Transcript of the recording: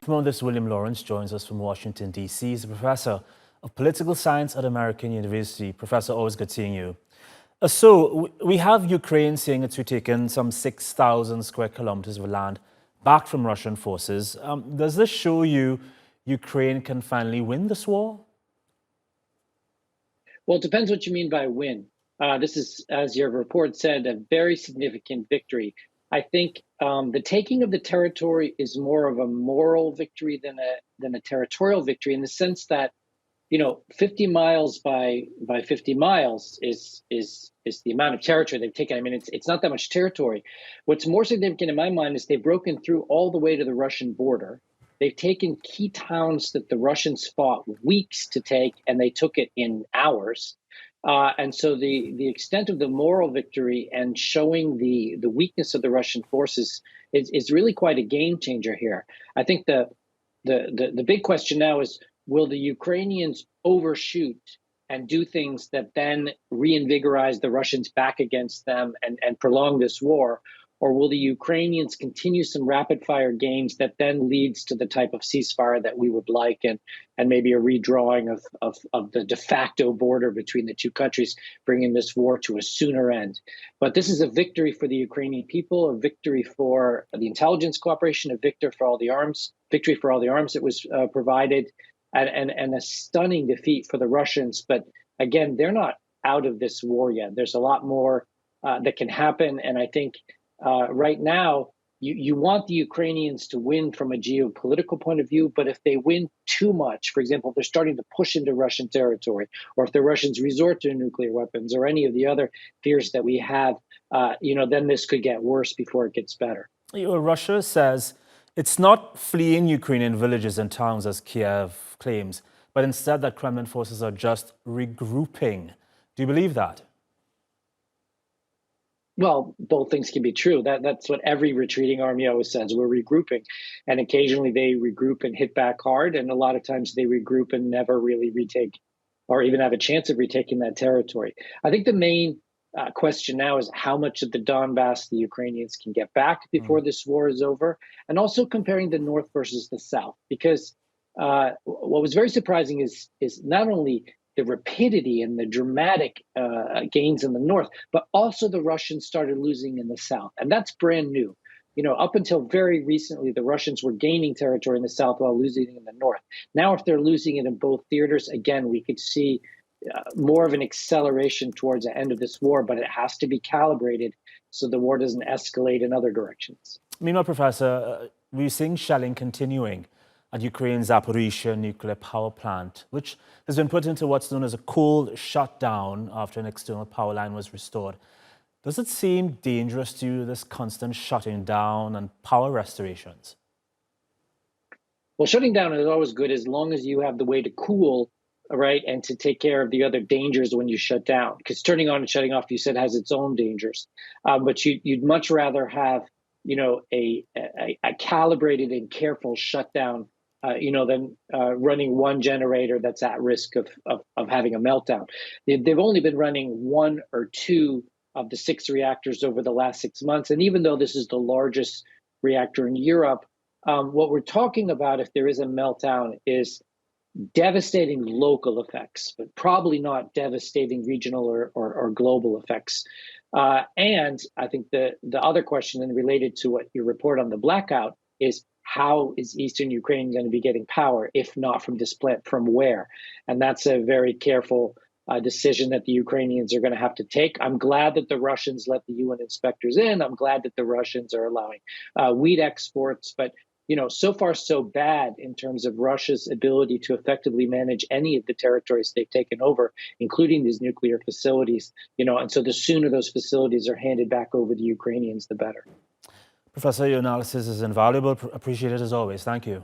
From this, William Lawrence joins us from Washington, D.C. He's a professor of political science at American University. Professor, always good seeing you. So we have Ukraine saying it's retaken some 6,000 square kilometers of land back from Russian forces. Does this show you Ukraine can finally win this war? Well, it depends what you mean by win. This is, as your report said, a very significant victory. I think the taking of the territory is more of a moral victory than a territorial victory, in the sense that, 50 miles by 50 miles is the amount of territory they've taken. I mean, it's not that much territory. What's more significant in my mind is they've broken through all the way to the Russian border. They've taken key towns that the Russians fought weeks to take, and they took it in hours. And so the extent of the moral victory and showing the weakness of the Russian forces is really quite a game changer here. I think the big question now is, will the Ukrainians overshoot and do things that then reinvigorize the Russians back against them and prolong this war? Or will the Ukrainians continue some rapid fire games that then leads to the type of ceasefire that we would like, and maybe a redrawing of the de facto border between the two countries, bringing this war to a sooner end? But this is a victory for the Ukrainian people, a victory for the intelligence cooperation, a victory for all the arms that was provided, and a stunning defeat for the Russians. But again, they're not out of this war yet. There's a lot more that can happen, and I think right now, you want the Ukrainians to win from a geopolitical point of view, but if they win too much, for example, if they're starting to push into Russian territory, or if the Russians resort to nuclear weapons, or any of the other fears that we have, then this could get worse before it gets better. Russia says it's not fleeing Ukrainian villages and towns, as Kiev claims, but instead that Kremlin forces are just regrouping. Do you believe that? Well, both things can be true. That's what every retreating army always says. We're regrouping. And occasionally they regroup and hit back hard. And a lot of times they regroup and never really retake, or even have a chance of retaking that territory. I think the main question now is how much of the Donbass the Ukrainians can get back before this war is over. And also comparing the North versus the South. Because what was very surprising is not only the rapidity and the dramatic gains in the North, but also the Russians started losing in the South. And that's brand new. Up until very recently, the Russians were gaining territory in the South while losing in the North. Now, if they're losing it in both theaters, again, we could see more of an acceleration towards the end of this war, but it has to be calibrated so the war doesn't escalate in other directions. Meanwhile, Professor, we're seeing shelling continuing at Ukraine's Zaporizhzhia nuclear power plant, which has been put into what's known as a cold shutdown after an external power line was restored. Does it seem dangerous to you, this constant shutting down and power restorations? Well, shutting down is always good as long as you have the way to cool, right, and to take care of the other dangers when you shut down. Because turning on and shutting off, you said, has its own dangers. But you'd much rather have, a calibrated and careful shutdown than running one generator that's at risk of having a meltdown. They've only been running one or two of the 6 reactors over the last 6 months. And even though this is the largest reactor in Europe, what we're talking about, if there is a meltdown, is devastating local effects, but probably not devastating regional or global effects. And I think the other question, and related to what your report on the blackout, is how is Eastern Ukraine going to be getting power, if not from this plant, from where? And that's a very careful decision that the Ukrainians are going to have to take. I'm glad that the Russians let the UN inspectors in. I'm glad that the Russians are allowing wheat exports. But, so far so bad in terms of Russia's ability to effectively manage any of the territories they've taken over, including these nuclear facilities. And so the sooner those facilities are handed back over to Ukrainians, the better. Professor, your analysis is invaluable. Appreciate it as always. Thank you.